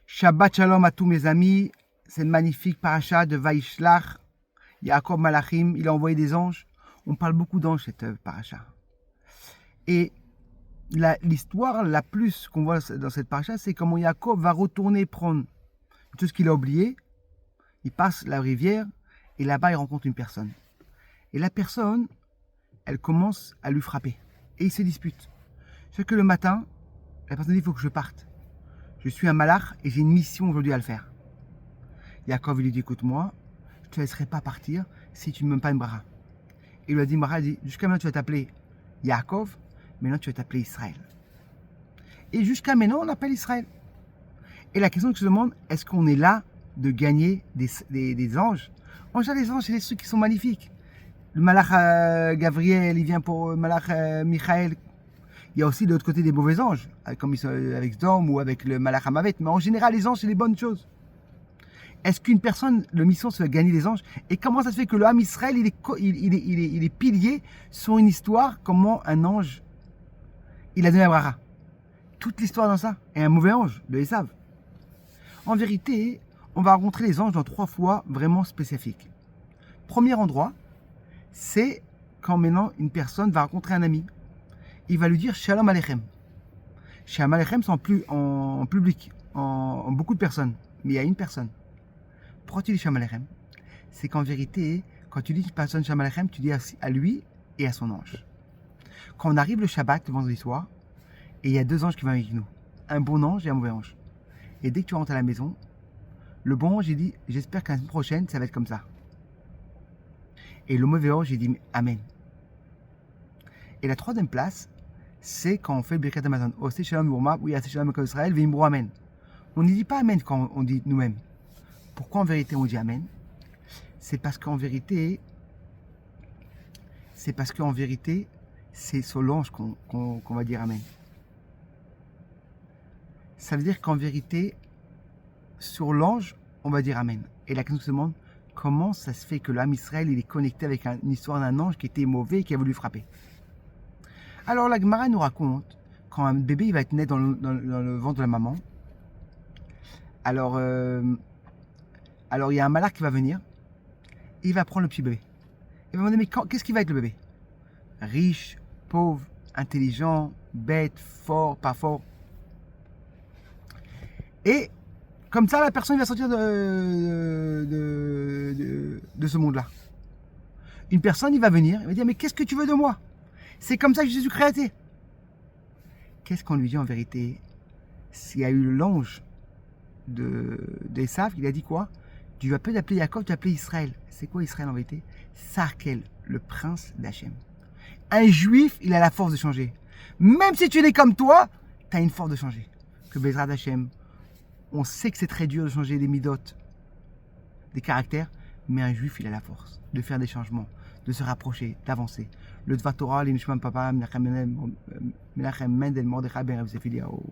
Shabbat Shalom à tous mes amis. C'est une magnifique paracha de Vaishlach. Yaakov Malachim, il a envoyé des anges. On parle beaucoup d'anges cette paracha. Et l'histoire la plus qu'on voit dans cette paracha, c'est comment Yaakov va retourner prendre tout ce qu'il a oublié. Il passe la rivière et là-bas il rencontre une personne. Et la personne, elle commence à lui frapper. Et ils se disputent. C'est que le matin, la personne dit il faut que je parte. Je suis un malach et j'ai une mission aujourd'hui à le faire. Yaakov lui dit écoute-moi, je ne te laisserai pas partir si tu ne me donnes pas une bracha. Il lui a dit bracha, dit jusqu'à maintenant tu vas t'appeler Yaakov, maintenant tu vas t'appeler Israël. Et jusqu'à maintenant on appelle Israël. Et la question que je demande, est-ce qu'on est là de gagner des anges? En général, les anges, c'est des trucs qui sont magnifiques. Le malach Gabriel, il vient pour le malach Michael. Il y a aussi de l'autre côté des mauvais anges, comme avec Zdom ou avec le malach Hamavet. Mais en général, les anges, c'est les bonnes choses. Est-ce qu'une personne, le mission, c'est de gagner des anges? Et comment ça se fait que le Ham Israël, il est pilier sur une histoire, comment un ange, il a donné la bracha? Toute l'histoire dans ça. Et un mauvais ange, de Esav. En vérité, on va rencontrer les anges dans 3 fois vraiment spécifiques. Premier endroit, c'est quand maintenant une personne va rencontrer un ami. Il va lui dire Shalom Aleichem. Shalom Aleichem, c'est en public, en beaucoup de personnes. Mais il y a une personne. Pourquoi tu dis Shalom Aleichem? C'est qu'en vérité, quand tu dis une personne Shalom Aleichem, tu dis à lui et à son ange. Quand on arrive le Shabbat, le vendredi soir, et il y a 2 anges qui vont avec nous. Un bon ange et un mauvais ange. Et dès que tu rentres à la maison, le bon ange, il dit j'espère que la semaine prochaine, ça va être comme ça. Et le mauvais ange, il dit Amen. Et la 3e place, c'est quand on fait le Birkat Hamazon. Osé Shalom Bourma, oui, Osé Shalom Israël, Vimbrou Amen. On ne dit pas Amen quand on dit nous-mêmes. Pourquoi en vérité on dit Amen? C'est parce qu'en vérité, c'est sur l'ange qu'on va dire Amen. Ça veut dire qu'en vérité, sur l'ange, on va dire Amen. Et la question se demande, comment ça se fait que l'âme Israël il est connecté avec une histoire d'un ange qui était mauvais et qui a voulu frapper? Alors la Gemara nous raconte, quand un bébé il va être né dans le ventre de la maman, alors il y a un malach qui va venir, et il va prendre le petit bébé. Il va me demander, mais qu'est-ce qui va être le bébé? Riche, pauvre, intelligent, bête, fort, pas fort. Et comme ça, la personne va sortir de ce monde-là. Une personne, il va venir, il va dire, mais qu'est-ce que tu veux de moi? C'est comme ça que je suis créé. Qu'est-ce qu'on lui dit en vérité? S'il y a eu l'ange d'Esav, il a dit quoi? Tu vas pas t'appeler Yaakov, tu vas t'appeler Israël. C'est quoi Israël en vérité? Sarkel, le prince d'Hachem. Un juif, il a la force de changer. Même si tu es comme toi, tu as une force de changer. Que Bezrat d'Hachem, on sait que c'est très dur de changer des midotes, des caractères, mais un juif, il a la force de faire des changements, de se rapprocher, d'avancer. Le Dvar Torah, l'Inishman Papa, Menachem Mendel, Mordechai Ben Rav Zefiliaou.